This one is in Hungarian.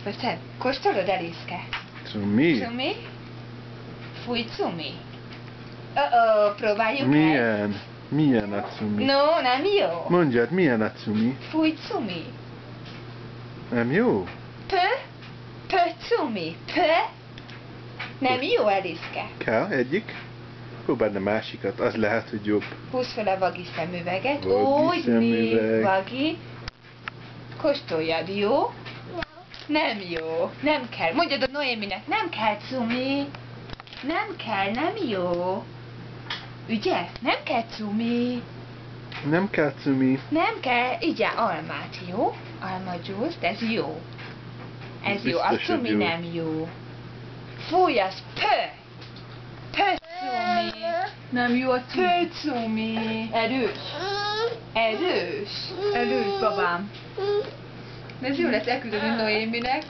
Veszed? Kóstolod, Eliszke? Cumi? Cumi? Fúj, cumi? Próbáljuk Milyen? Milyen a cumi? No, nem jó. Mondjad, milyen a cumi? Fúj, cumi. Nem jó? Pö, cumi. Nem jó, Eliszke. Kell egyik? Próbáld a másikat, az lehet, hogy jobb. Húzd fel a vagi szemüveget. Vagi Úgy, szemüveg. vagi. Kóstoljad, jó? Nem jó. Nem kell. Mondjad a Noéminek, nem kell, cumi. Nem kell, nem jó. Ugye? Nem kell, cumi. Nem kell cumi. Nem kell. Igyál almát, jó? Alma juice, ez jó. Ez jó. A Biztos, hogy cumi jó. nem jó. Fúj, az cumi. Nem jó a cumi. Cumi. Erős. Erős. Erős, babám. De ez jó lesz elküldeni Noéminek.